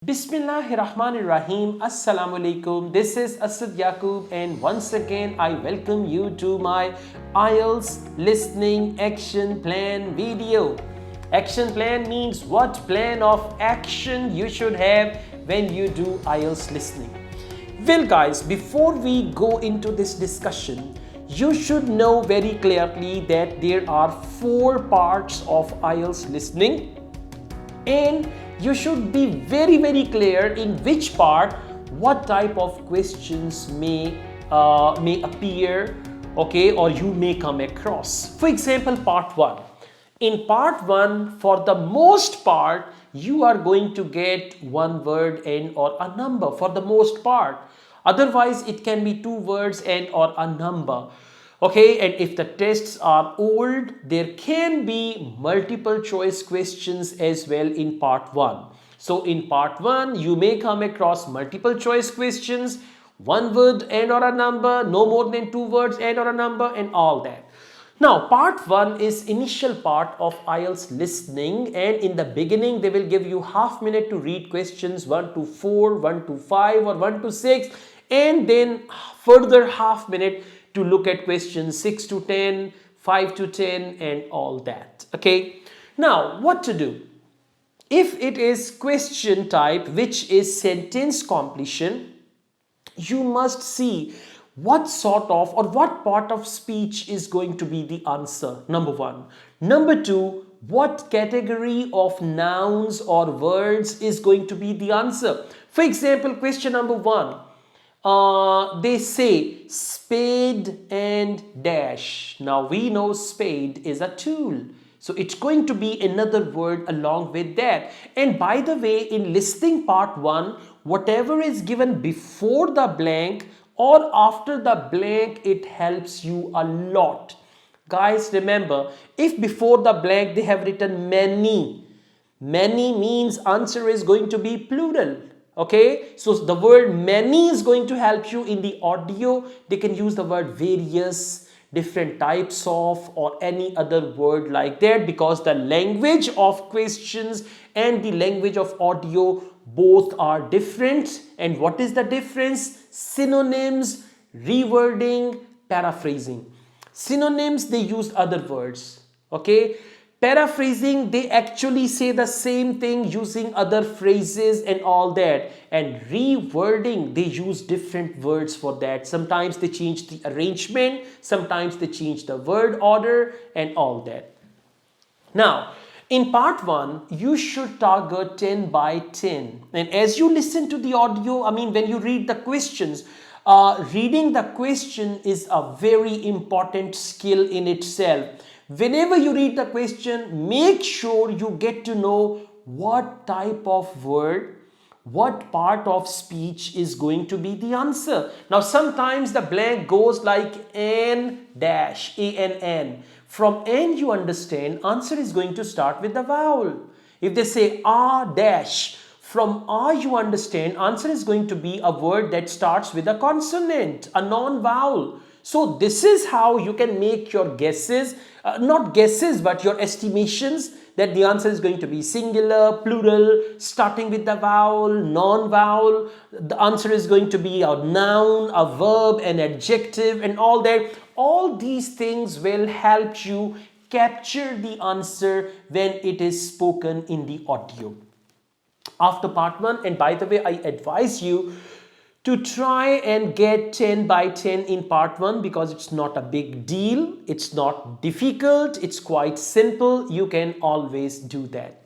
Bismillahirrahmanirrahim. Assalamu alaikum. This is Asad Yaqub, and once again I welcome you to my Ielts listening action plan video. Action plan means what plan of action you should have when you do Ielts listening. Well, guys, before we go into this discussion, you should know very clearly that there are four parts of Ielts listening, and you should be very clear in which part what type of questions may appear, okay, or you may come across. For example, part 1. In part 1, for the most part, you are going to get one word and or a number for the most part. Otherwise, it can be two words and or a number. Okay, and if the tests are old, there can be multiple choice questions as well in part 1. So in part 1, you may come across multiple choice questions, one word and or a number, no more than two words and or a number, and all that. Now, part 1 is initial part of Ielts listening, and in the beginning, they will give you half minute to read questions 1 to 4, 1 to 5 or 1 to 6, and then further half minute to look at questions 6 to 10, 5 to 10 and all that. Okay. Now, what to do? If it is question type which is sentence completion, you must see what sort of or what part of speech is going to be the answer, number 1. Number 2, what category of nouns or words is going to be the answer. For example, question number 1. They say spade and dash. Now we know spade is a tool, so it's going to be another word along with that. And by the way, in listening part 1, whatever is given before the blank or after the blank, it helps you a lot. Guys, remember, if before the blank they have written many means answer is going to be plural. Okay, so the word many is going to help you in the audio. They can use the word various, different types of, or any other word like that, because the language of questions and the language of audio both are different. And what is the difference? Synonyms, rewording, paraphrasing. Synonyms, they use other words. Okay. Paraphrasing, they actually say the same thing using other phrases and all that. And rewording, they use different words for that. Sometimes they change the arrangement, sometimes they change the word order and all that. Now, in part 1, you should target 10 by 10. And as you listen to the audio, when you read the questions, reading the question is a very important skill in itself. Whenever you read the question, make sure you get to know what type of word, what part of speech is going to be the answer. Now, sometimes the blank goes like an dash, A-N-N. From N, you understand, answer is going to start with the vowel. If they say a dash, from A, you understand, answer is going to be a word that starts with a consonant, a non-vowel. So this is how you can make your guesses, not guesses, but your estimations that the answer is going to be singular, plural, starting with the vowel, non-vowel. The answer is going to be a noun, a verb, an adjective, and all that. All these things will help you capture the answer when it is spoken in the audio. After part 1, and by the way, I advise you to try and get 10 by 10 in part 1, because it's not a big deal, it's not difficult, it's quite simple. You can always do that.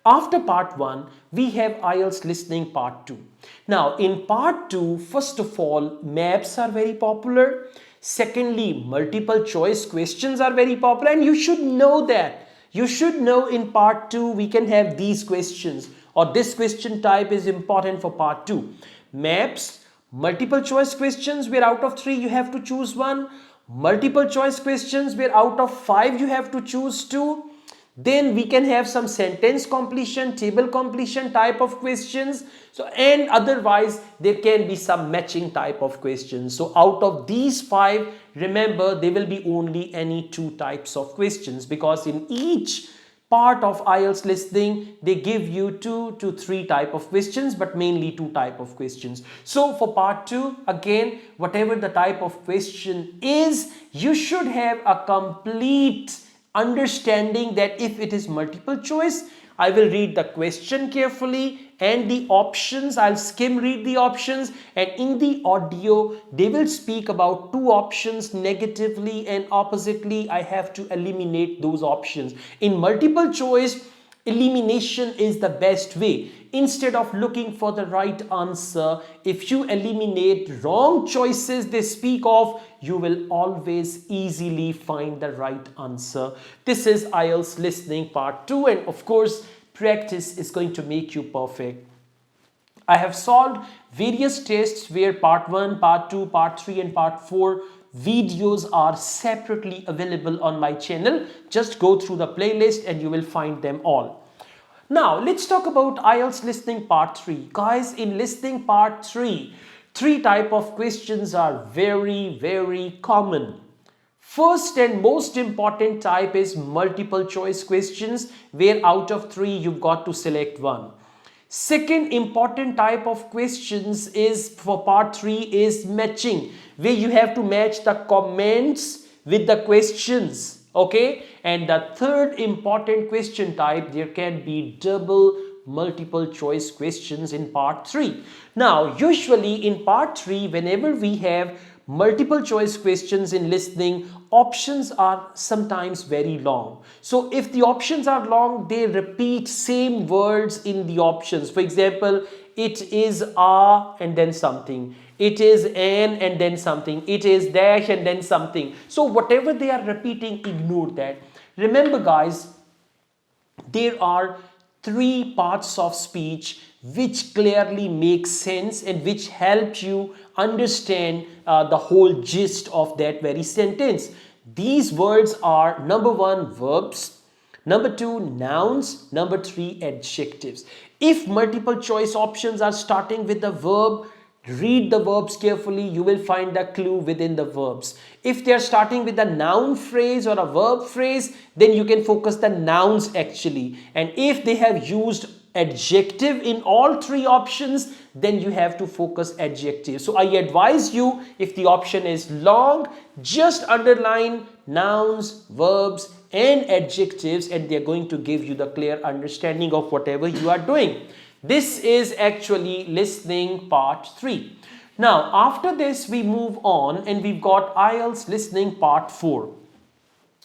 After part 1, we have Ielts listening part 2. Now, in part 2, first of all, maps are very popular. Secondly, multiple choice questions are very popular, and you should know that. You should know in part 2 we can have these questions, or this question type is important for part 2. Maps, multiple choice questions where out of 3 you have to choose one, multiple choice questions where out of 5 you have to choose 2. Then we can have some sentence completion, table completion type of questions. So, and otherwise there can be some matching type of questions. So out of these 5, remember, there will be only any 2 types of questions, because in each part of IELTS listening, they give you 2 to 3 type of questions, but mainly 2 type of questions. So for part 2, again, whatever the type of question is, you should have a complete understanding that if it is multiple choice, I will read the question carefully and the options, I'll skim read the options, and in the audio they will speak about 2 options negatively and oppositely. I have to eliminate those options. In multiple choice, elimination is the best way. Instead of looking for the right answer, if you eliminate wrong choices they speak of, you will always easily find the right answer. This is IELTS listening part 2, and of course practice is going to make you perfect. I have solved various tests where part 1, part 2, part 3 and part 4 videos are separately available on my channel. Just go through the playlist and you will find them all. Now let's talk about IELTS listening part 3. Guys, in listening part 3, 3 type of questions are very common. First and most important type is multiple choice questions, where out of 3 you've got to select one. Second important type of questions is for part 3 is matching, where you have to match the comments with the questions. Okay, and the third important question type, there can be double multiple choice questions in part 3. Now usually in part 3, whenever we have multiple choice questions in listening, options are sometimes very long. So if the options are long, they repeat same words in the options. For example, it is a and then something, it is an and then something, it is dash and then something. So whatever they are repeating, ignore that. Remember guys, there are 3 parts of speech which clearly make sense and which help you understand the whole gist of that very sentence. These words are number 1, verbs, number 2, nouns, number 3, adjectives. If multiple choice options are starting with the verb, read the verbs carefully, you will find the clue within the verbs. If they are starting with a noun phrase or a verb phrase, then you can focus the nouns actually. And if they have used adjective in all 3 options, then you have to focus adjective. So I advise you, if the option is long, just underline nouns, verbs and adjectives, and they're going to give you the clear understanding of whatever you are doing. This is actually listening part 3. Now after this we move on and we've got IELTS listening part 4.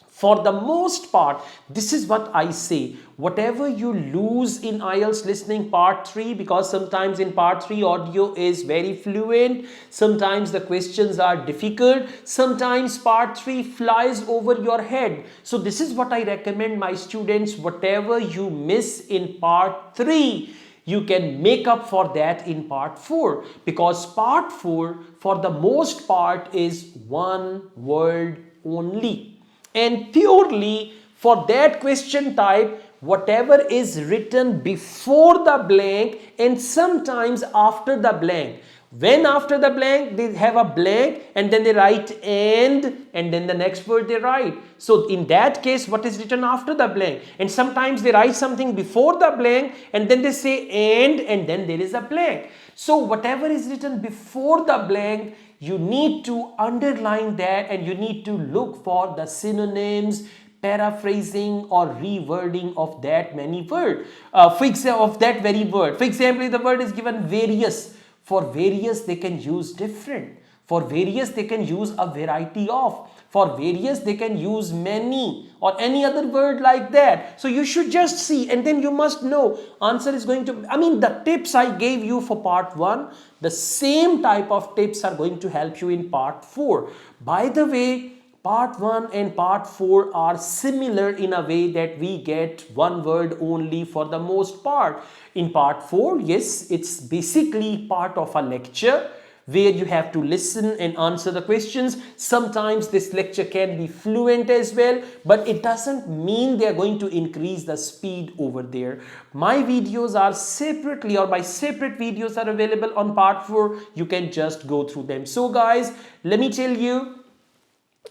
For the most part, this is what I say, whatever you lose in IELTS listening part 3, because sometimes in part 3 audio is very fluent, sometimes the questions are difficult, sometimes part 3 flies over your head. So this is what I recommend my students, whatever you miss in part 3, you can make up for that in part 4, because part 4 for the most part is one word only. And purely for that question type, whatever is written before the blank and sometimes after the blank. When after the blank, they have a blank and then they write and then the next word they write. So in that case, what is written after the blank? And sometimes they write something before the blank and then they say and then there is a blank. So whatever is written before the blank, you need to underline that and you need to look for the synonyms, paraphrasing or rewording of that many word. For example, of that very word. For example, if the word is given various, for various they can use different. For various they can use a variety of. For various they can use many or any other word like that. So you should just see and then you must know answer is going to, the tips I gave you for part 1, the same type of tips are going to help you in part 4. By the way, part 1 and part 4 are similar in a way that we get one word only for the most part. In part 4, yes, it's basically part of a lecture where you have to listen and answer the questions. Sometimes this lecture can be fluent as well, but it doesn't mean they are going to increase the speed over there. My videos are separately or my separate videos are available on part 4. You can just go through them. So guys, let me tell you,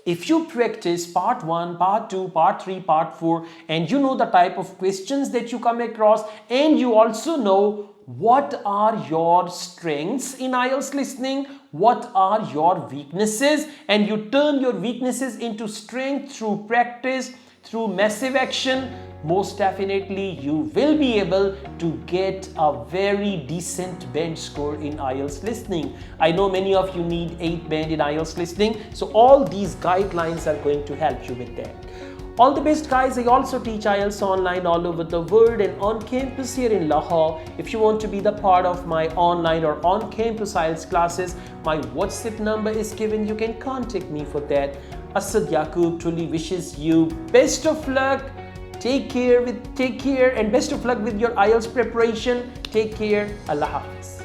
If you practice part 1, part 2, part 3, part 4, and you know the type of questions that you come across, and you also know what are your strengths in IELTS listening, what are your weaknesses, and you turn your weaknesses into strength through practice, through massive action, most definitely you will be able to get a very decent band score in IELTS listening. I know many of you need 8 band in IELTS listening, so all these guidelines are going to help you with that. All the best, guys. I also teach IELTS online all over the world and on campus here in Lahore. If you want to be the part of my online or on-campus IELTS classes, my WhatsApp number is given. You can contact me for that. Asad Yaqub truly wishes you best of luck. Take care and best of luck with your IELTS preparation. Take care. Allah Hafiz.